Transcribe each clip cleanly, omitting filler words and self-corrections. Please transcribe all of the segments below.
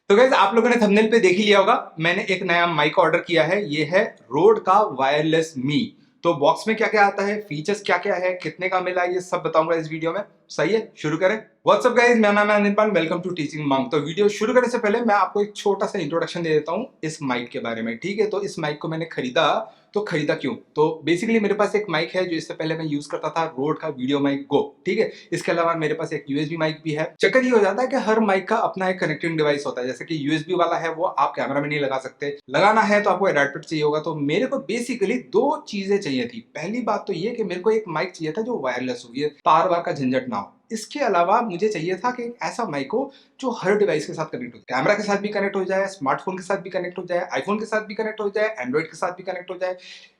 तो गाइस आप लोगों ने थंबनेल पे देख ही लिया होगा, मैंने एक नया माइक ऑर्डर किया है। ये है रोड का वायरलेस मी। तो बॉक्स में क्या क्या आता है, फीचर्स क्या क्या है, कितने का मिला, ये सब बताऊंगा इस वीडियो में। सही है, शुरू करें। व्हाट्सअप गाइस, मेरा नाम है अनिल पान, वेलकम टू टीचिंग मांग। तो वीडियो शुरू करने से पहले मैं आपको एक छोटा सा इंट्रोडक्शन दे देता हूँ इस माइक के बारे में, ठीक है। तो इस माइक को मैंने खरीदा, तो खरीदा क्यों? तो बेसिकली मेरे पास एक माइक है जो इससे पहले मैं यूज करता था, रोड का वीडियो माइक गो, ठीक है। इसके अलावा मेरे पास एक यूएसबी माइक भी है। चक्कर ये हो जाता है कि हर माइक का अपना एक कनेक्टिंग डिवाइस होता है। जैसे कि यूएसबी वाला है वो आप कैमरा में नहीं लगा सकते, लगाना है तो आपको एडाप्टर चाहिए होगा। तो मेरे को बेसिकली दो चीजें चाहिए थी। पहली बात तो ये कि मेरे को एक माइक चाहिए था जो वायरलेस हो, ये तार वार का झंझट ना हो। इसके अलावा मुझे चाहिए था कि एक ऐसा माइक हो जो हर डिवाइस के साथ कनेक्ट हो, कैमरा के साथ भी कनेक्ट हो जाए, स्मार्टफोन के साथ भी कनेक्ट हो जाए, आईफोन के साथ भी कनेक्ट हो जाए, एंड्रॉइड के साथ भी कनेक्ट हो जाए,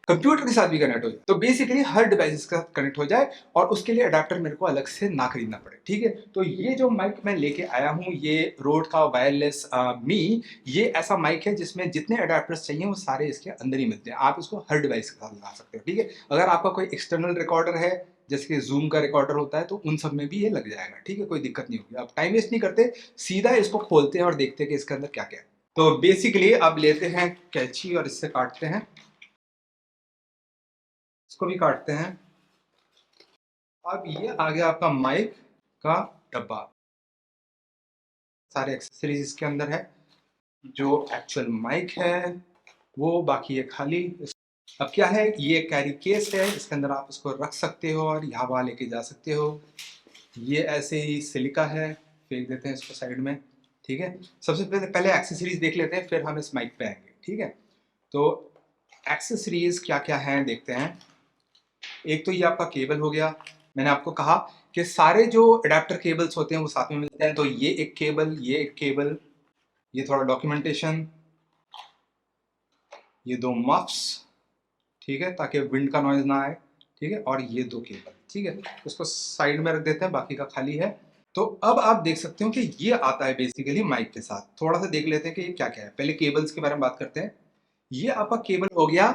कंप्यूटर के साथ भी कनेक्ट हो जाए। तो बेसिकली हर डिवाइस के साथ कनेक्ट हो जाए और उसके लिए अडेप्टर मेरे को अलग से ना खरीदना पड़े, ठीक है। तो ये जो माइक मैं लेके आया हूँ, ये रोड का वायरलेस मी, ये ऐसा माइक है जिसमें जितने अडेप्टर्स चाहिए वो सारे इसके अंदर ही मिलते हैं। आप इसको हर डिवाइस के साथ लगा सकते हो, ठीक है। अगर आपका कोई एक्सटर्नल रिकॉर्डर है, जैसे कि जूम का रिकॉर्डर होता है, तो उन सब में भी ये लग जाएगा, ठीक है, कोई दिक्कत नहीं होगी। अब टाइम वेस्ट नहीं करते, सीधा इसको खोलते हैं और देखते हैं कि इसके अंदर क्या क्या है। तो बेसिकली अब लेते हैं कैंची और इससे काटते हैं, इसको भी काटते हैं। अब ये आ गया आपका माइक का डब्बा, सारे एक्सेसरीज इसके अंदर है। जो एक्चुअल माइक है वो बाकी है खाली। अब क्या है, ये कैरी केस है, इसके अंदर आप इसको रख सकते हो और यहाँ वहाँ लेके जा सकते हो। ये ऐसे ही सिलिका है, फेंक देते हैं इसको साइड में, ठीक है। सबसे पहले पहले एक्सेसरीज देख लेते हैं, फिर हम इस माइक पे आएंगे, ठीक है। तो एक्सेसरीज क्या क्या है देखते हैं। एक तो ये आपका केबल हो गया। मैंने आपको कहा कि सारे जो अडेप्टर केबल्स होते हैं वो साथ में मिलते हैं। तो ये एक केबल, ये एक केबल, ये थोड़ा डॉक्यूमेंटेशन, ये दो मफ्स, ठीक है, ताकि विंड का नॉइज ना आए, ठीक है। और ये दो केबल, ठीक है। उसको साइड में रख देते हैं, बाकी का खाली है। तो अब आप देख सकते हो कि ये आता है बेसिकली माइक के साथ। थोड़ा सा देख लेते हैं कि ये क्या क्या है। पहले केबल्स के बारे में बात करते हैं। ये आपका केबल हो गया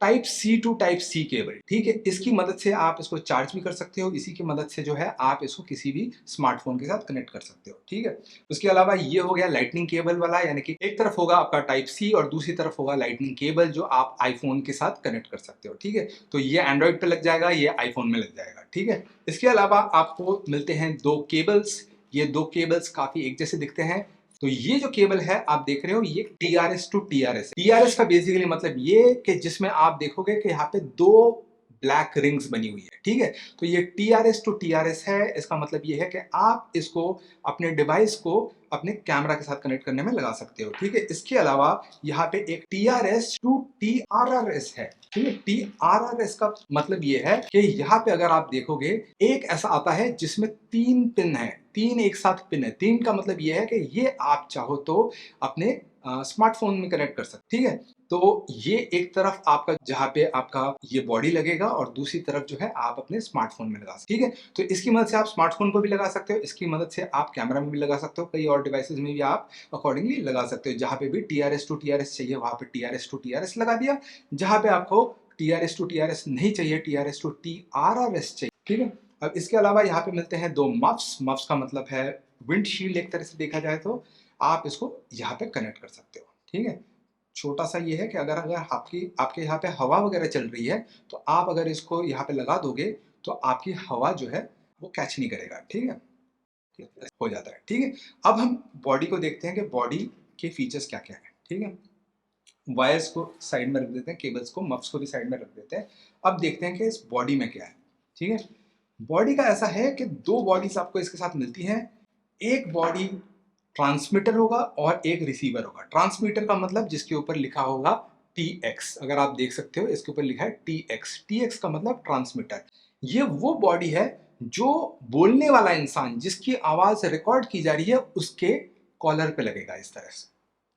type C to type C cable, ठीक है। इसकी मदद से आप इसको चार्ज भी कर सकते हो। इसी की मदद से जो है आप इसको किसी भी स्मार्टफोन के साथ कनेक्ट कर सकते हो, ठीक है। उसके अलावा ये हो गया लाइटनिंग केबल वाला, यानी कि एक तरफ होगा आपका टाइप सी और दूसरी तरफ होगा लाइटनिंग केबल, जो आप आईफोन के साथ कनेक्ट कर सकते हो, ठीक है। तो ये एंड्रॉइड पे लग जाएगा, ये आईफोन में लग जाएगा, ठीक है। इसके अलावा आपको मिलते हैं दो केबल्स। ये दो केबल्स काफी एक जैसे दिखते हैं। तो ये जो केबल है आप देख रहे हो, ये TRS टू TRS है। TRS का बेसिकली मतलब ये कि जिसमें आप देखोगे कि यहाँ पे दो ब्लैक रिंग्स बनी हुई है, ठीक है। तो ये TRS टू TRS है। इसका मतलब ये है कि आप इसको अपने डिवाइस को अपने कैमरा के साथ कनेक्ट करने में लगा सकते हो, ठीक है। इसके अलावा यहाँ पे एक TRS टू TRRS है, ठीक है। TRRS का मतलब ये है कि यहाँ पे अगर आप देखोगे, एक ऐसा आता है जिसमें तीन पिन है, तीन एक साथ पिन है। तीन का मतलब ये है कि ये आप चाहो तो अपने स्मार्टफोन में कनेक्ट कर सकते, ठीक है। तो ये एक तरफ आपका जहाँ पे आपका ये बॉडी लगेगा और दूसरी तरफ जो है आप अपने स्मार्टफोन में लगा सकते, ठीक है। तो इसकी मदद से आप स्मार्टफोन को भी लगा सकते हो, इसकी मदद से आप कैमरा में भी लगा सकते हो, कई और डिवाइसेस में भी आप अकॉर्डिंगली लगा सकते हो। जहाँ पे भी TRS टू TRS चाहिए वहां पे TRS टू TRS लगा दिया। जहाँ पे आपको TRS टू TRS नहीं चाहिए, TRS टू TRRS चाहिए, ठीक है। अब इसके अलावा यहाँ पे मिलते हैं दो मफ्स। मफ्स का मतलब है विंडशील्ड, एक तरह से देखा जाए तो आप इसको यहाँ पे कनेक्ट कर सकते हो, ठीक है। छोटा सा ये है कि अगर अगर आपकी आपके यहाँ पे हवा वगैरह चल रही है, तो आप अगर इसको यहाँ पे लगा दोगे तो आपकी हवा जो है वो कैच नहीं करेगा, ठीक है। हो जाता है, ठीक है। अब हम बॉडी को देखते हैं कि बॉडी के फीचर्स क्या क्या है, ठीक है। वायर्स को साइड में रख देते हैं, केबल्स को, मफ्स को भी साइड में रख देते हैं। अब देखते हैं कि इस बॉडी में क्या है, ठीक है। बॉडी का ऐसा है कि दो बॉडीज आपको इसके साथ मिलती हैं। एक बॉडी ट्रांसमीटर होगा और एक रिसीवर होगा। ट्रांसमीटर का मतलब जिसके ऊपर लिखा होगा TX, अगर आप देख सकते हो इसके ऊपर लिखा है TX। TX का मतलब ट्रांसमीटर। ये वो बॉडी है जो बोलने वाला इंसान जिसकी आवाज रिकॉर्ड की जा रही है उसके कॉलर पे लगेगा, इस तरह से,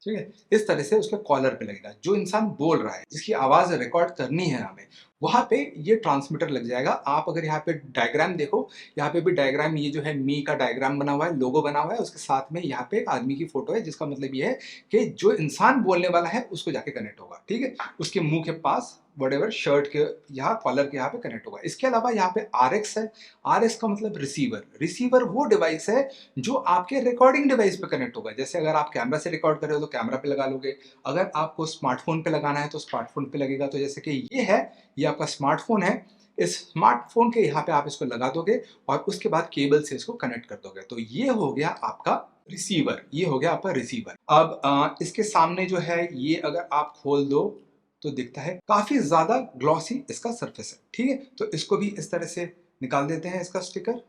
ठीक है। इस तरह से उसके कॉलर पे लगेगा। जो इंसान बोल रहा है, जिसकी आवाज रिकॉर्ड करनी है हमें, वहां पे ये ट्रांसमीटर लग जाएगा। आप अगर यहाँ पे डायग्राम देखो, यहाँ पे भी डायग्राम, ये जो है मी का डायग्राम बना हुआ है, लोगो बना हुआ है, उसके साथ में यहाँ पे एक आदमी की फोटो है, जिसका मतलब ये है कि जो इंसान बोलने वाला है उसको जाके कनेक्ट होगा, ठीक है, उसके मुंह के पास वटेवर शर्ट के यहाँ कॉलर के यहाँ पे कनेक्ट होगा। इसके अलावा यहाँ पे RX है। RX का मतलब रिसीवर। रिसीवर वो डिवाइस है जो आपके रिकॉर्डिंग डिवाइस पे कनेक्ट होगा। जैसे अगर आप कैमरा से रिकॉर्ड कर रहे हो तो कैमरा पे लगा लोगे, अगर आपको स्मार्टफोन पे लगाना है तो स्मार्टफोन पे लगेगा। तो जैसे कि ये है, ये आपका स्मार्टफोन है, इस स्मार्टफोन के यहाँ पे आप इसको लगा दोगे और उसके बाद केबल से इसको कनेक्ट कर दोगे। तो ये हो गया आपका रिसीवर, ये हो गया आपका रिसीवर। अब इसके सामने जो है ये अगर आप खोल दो तो दिखता है काफी ज्यादा ग्लॉसी इसका सरफेस है, ठीक है। तो इसको भी इस तरह से निकाल देते हैं इसका स्टिकर।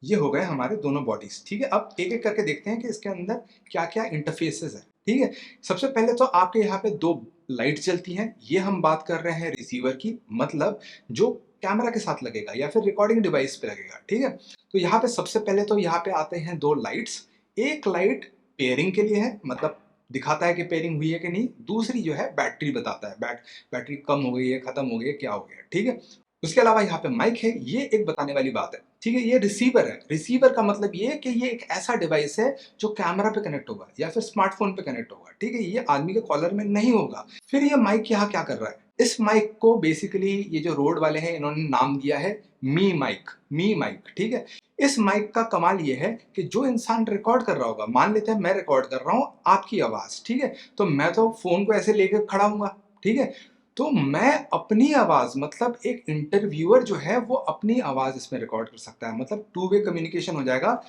ये हो गए हमारे दोनों बॉडीज, ठीक है। अब एक एक करके देखते हैं कि इसके अंदर क्या क्या इंटरफेसेस है, ठीक है। सबसे पहले तो आपके यहाँ पे दो लाइट जलती हैं, ये हम बात कर रहे हैं रिसीवर की, मतलब जो कैमरा के साथ लगेगा या फिर रिकॉर्डिंग डिवाइस पे लगेगा, ठीक है। तो यहाँ पे सबसे पहले तो यहाँ पे आते हैं दो लाइट्स। एक लाइट पेयरिंग के लिए है, मतलब दिखाता है कि पेयरिंग हुई है कि नहीं। दूसरी जो है बैटरी बताता है, बैटरी कम हो गई है, खत्म हो गई है, क्या हो गया, ठीक है। उसके अलावा यहाँ पे माइक है, ये एक बताने वाली बात है, ठीक है। ये रिसीवर है। रिसीवर का मतलब ये है कि ये एक ऐसा डिवाइस है जो कैमरा पे कनेक्ट होगा या फिर स्मार्टफोन पे कनेक्ट होगा, ठीक है। ये आदमी के कॉलर में नहीं होगा। फिर ये माइक यहाँ क्या कर रहा है, इस माइक को बेसिकली ये जो रोड वाले हैं इन्होंने नाम दिया है मी माइक, मी माइक, ठीक है। इस माइक का कमाल ये है कि जो इंसान रिकॉर्ड कर रहा होगा, मान लेते हैं मैं रिकॉर्ड कर रहा हूं आपकी आवाज, ठीक है, तो मैं तो फोन को ऐसे लेके खड़ा हूंगा, ठीक है। तो मैं अपनी आवाज, मतलब एक इंटरव्यूअर जो है वो अपनी आवाज इसमें रिकॉर्ड कर सकता है, मतलब टू वे कम्युनिकेशन हो जाएगा।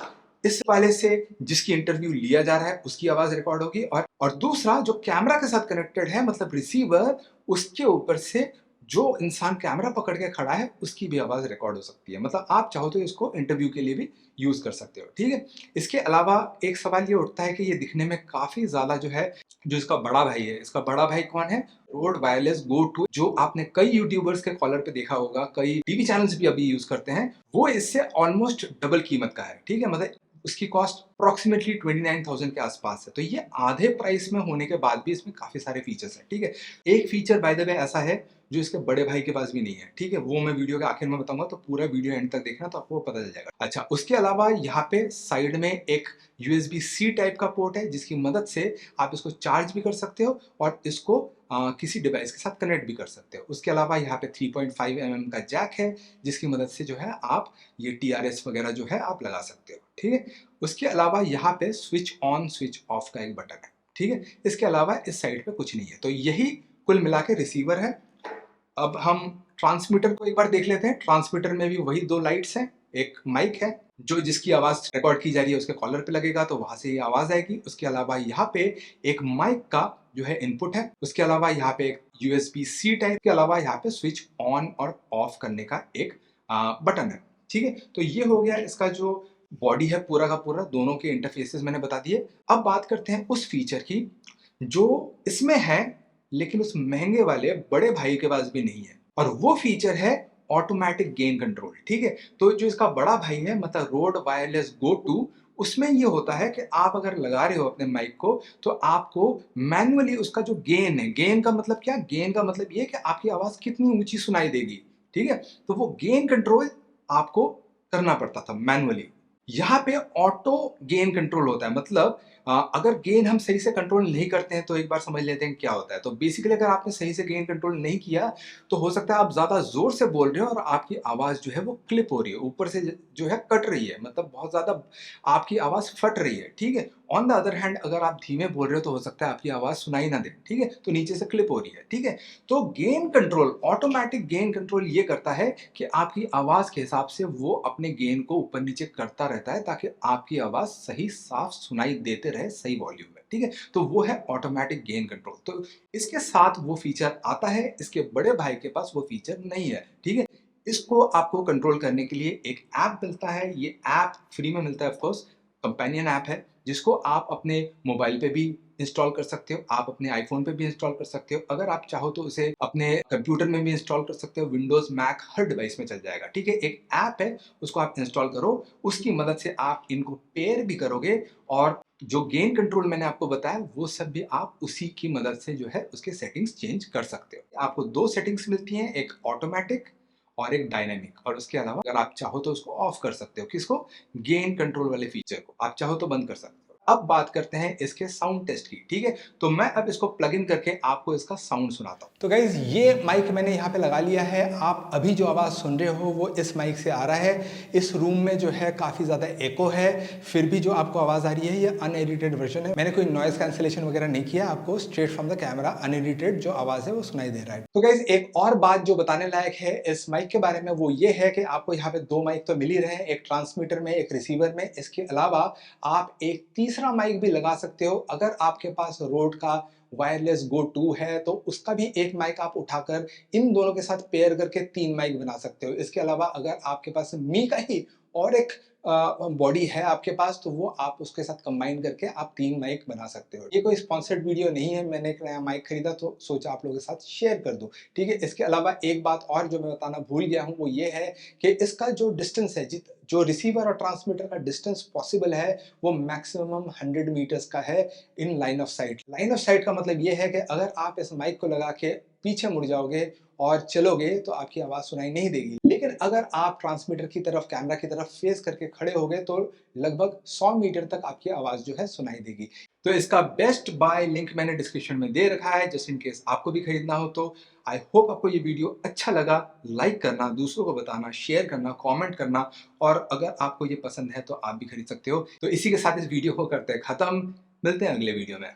इस वाले से जिसकी इंटरव्यू लिया जा रहा है उसकी आवाज रिकॉर्ड होगी, और दूसरा जो कैमरा के साथ कनेक्टेड है, मतलब रिसीवर, उसके ऊपर से जो इंसान कैमरा पकड़ के खड़ा है उसकी भी आवाज रिकॉर्ड हो सकती है। मतलब आप चाहो तो इसको इंटरव्यू के लिए भी यूज कर सकते हो, ठीक है। इसके अलावा एक सवाल ये उठता है कि ये दिखने में काफी ज्यादा जो है, जो इसका बड़ा भाई है, इसका बड़ा भाई कौन है, रोड वायरलेस गो टू, जो आपने कई यूट्यूबर्स के कॉलर पे देखा होगा, कई टीवी चैनल्स भी अभी यूज करते हैं, वो इससे ऑलमोस्ट डबल कीमत का है, ठीक है। मतलब उसकी कॉस्ट अप्रोक्सीमेटली 29,000 के आसपास है। तो ये आधे प्राइस में होने के बाद भी इसमें काफी सारे फीचर्स हैं, ठीक है। एक फीचर बाय द वे ऐसा है जो इसके बड़े भाई के पास भी नहीं है, ठीक है। वो मैं वीडियो के आखिर में बताऊंगा, तो पूरा वीडियो एंड तक देखना तो आपको पता चल जाएगा। अच्छा, उसके अलावा यहाँ पे साइड में एक USB-C टाइप का पोर्ट है, जिसकी मदद से आप इसको चार्ज भी कर सकते हो और इसको किसी डिवाइस के साथ कनेक्ट भी कर सकते हो। उसके अलावा यहाँ पे 3.5 mm का जैक है, जिसकी मदद से जो है आप ये TRS वगैरह जो है आप लगा सकते हो, ठीक है। उसके अलावा यहाँ पे स्विच ऑन स्विच ऑफ का एक बटन है, ठीक है। इसके अलावा इस साइड पे कुछ नहीं है। तो यही कुल मिला के रिसीवर है। अब हम ट्रांसमीटर को एक बार देख लेते हैं। ट्रांसमीटर में भी वही दो लाइट्स हैं, एक माइक है जो जिसकी आवाज रिकॉर्ड की जा रही है उसके कॉलर पे लगेगा तो वहां से ये आवाज आएगी। उसके अलावा यहाँ पे एक माइक का जो है इनपुट है। उसके अलावा यहाँ पे एक USB-C टाइप के अलावा यहाँ पे स्विच ऑन और ऑफ करने का एक बटन है, ठीक है। तो ये हो गया इसका जो बॉडी है पूरा का पूरा, दोनों के इंटरफेसेस मैंने बता दिए। अब बात करते हैं उस फीचर की जो इसमें है लेकिन उस महंगे वाले बड़े भाई के पास भी नहीं है, और वो फीचर है ऑटोमेटिक गेन कंट्रोल, ठीक है। तो जो इसका बड़ा भाई है, मतलब रोड वायरलेस गो टू, उसमें ये होता है कि आप अगर लगा रहे हो अपने माइक को तो आपको मैन्युअली उसका जो गेन है, गेन का मतलब क्या, गेन का मतलब ये कि आपकी आवाज कितनी ऊंची सुनाई देगी, ठीक है। तो वो गेन कंट्रोल आपको करना पड़ता था मैनुअली। यहाँ पे ऑटो गेन कंट्रोल होता है, मतलब अगर गेन हम सही से कंट्रोल नहीं करते हैं तो एक बार समझ लेते हैं क्या होता है। तो बेसिकली अगर आपने सही से गेन कंट्रोल नहीं किया तो हो सकता है आप ज्यादा जोर से बोल रहे हो और आपकी आवाज जो है वो क्लिप हो रही है, ऊपर से जो है कट रही है, मतलब बहुत ज्यादा आपकी आवाज फट रही है, ठीक है। ऑन द अदर हैंड अगर आप धीमे बोल रहे हो तो हो सकता है आपकी आवाज सुनाई ना दे, ठीक है, तो नीचे से क्लिप हो रही है, ठीक है। तो gain control, automatic gain control ये करता है कि आपकी आवाज के हिसाब से वो अपने गेन को ऊपर नीचे करता रहता है ताकि आपकी आवाज सही साफ सुनाई देते रहे सही वॉल्यूम में, ठीक है। तो वो है ऑटोमेटिक गेन कंट्रोल। तो इसके साथ वो फीचर आता है, इसके बड़े भाई के पास वो फीचर नहीं है, ठीक है। इसको आपको कंट्रोल करने के लिए एक ऐप मिलता है, ये ऐप फ्री में मिलता है, ऑफकोर्स कंपेनियन ऐप है, जिसको आप अपने मोबाइल पे भी इंस्टॉल कर सकते हो, आप अपने आईफोन पे भी इंस्टॉल कर सकते हो, अगर आप चाहो तो उसे अपने कंप्यूटर में भी इंस्टॉल कर सकते हो, विंडोज मैक हर डिवाइस में चल जाएगा। ठीक है, एक ऐप है, उसको आप इंस्टॉल करो, उसकी मदद से आप इनको पेयर भी करोगे और जो गेन कंट्रोल मैंने आपको बताया वो सब भी आप उसी की मदद से जो है उसके सेटिंग्स चेंज कर सकते हो। आपको दो सेटिंग्स मिलती हैं, एक ऑटोमेटिक और एक डायनेमिक, और उसके अलावा अगर आप चाहो तो उसको ऑफ कर सकते हो। किसको? गेन कंट्रोल वाले फीचर को आप चाहो तो बंद कर सकते हो। अब बात करते हैं इसके साउंड टेस्ट की। ठीक है, तो मैं अब इसको प्लग इन करके आपको इसका साउंड सुनाता हूँ। तो गाइज ये माइक मैंने यहाँ पे लगा लिया है। आप अभी जो आवाज़ सुन रहे हो वो इस माइक से आ रहा है। इस रूम में जो है काफ़ी ज़्यादा एको है, फिर भी जो आपको आवाज़ आ रही है ये अनएडिटेड वर्जन है। मैंने कोई नॉइज कैंसिलेशन वगैरह नहीं किया, आपको straight from the camera unedited जो आवाज़ है वो सुनाई दे रहा है। तो गाइज एक और बात जो बताने लायक है इस माइक के बारे में वो ये है कि आपको यहाँ पे दो माइक तो मिल ही रहे हैं, एक ट्रांसमीटर में एक रिसीवर में। इसके अलावा आप एक तीसरा माइक भी लगा सकते हो। अगर आपके पास रोड का वायरलेस गो 2 है तो उसका भी एक माइक आप उठाकर इन दोनों के साथ पेयर करके 3 माइक बना सकते हो। इसके अलावा अगर आपके पास मी का ही और एक बॉडी है आपके पास तो वो आप उसके साथ कंबाइन करके आप 3 माइक बना सकते हो। ये कोई स्पॉन्सर्ड वीडियो नहीं है, मैंने एक नया माइक खरीदा तो सोचा आप लोगों के साथ शेयर कर दूं। ठीक है, इसके अलावा एक बात और जो मैं बताना भूल गया हूं वो ये है कि इसका जो डिस्टेंस है, जो रिसीवर और ट्रांसमीटर का डिस्टेंस पॉसिबल है वो मैक्सिमम 100 मीटर्स का है in line of site. Line of site का मतलब ये है कि अगर आप इस माइक को लगा के पीछे मुड़ जाओगे और चलोगे तो आपकी आवाज सुनाई नहीं देगी, लेकिन अगर आप ट्रांसमीटर की तरफ, कैमरा की तरफ फेस करके खड़े हो गए तो लगभग 100 मीटर तक आपकी आवाज जो है सुनाई देगी। तो इसका बेस्ट बाय लिंक मैंने डिस्क्रिप्शन में दे रखा है, जस्ट इन केस आपको भी खरीदना हो तो। आई होप आपको ये वीडियो अच्छा लगा। लाइक करना, दूसरों को बताना, शेयर करना, कमेंट करना, और अगर आपको ये पसंद है तो आप भी खरीद सकते हो। तो इसी के साथ इस वीडियो को करते हैं खत्म। मिलते हैं अगले वीडियो में।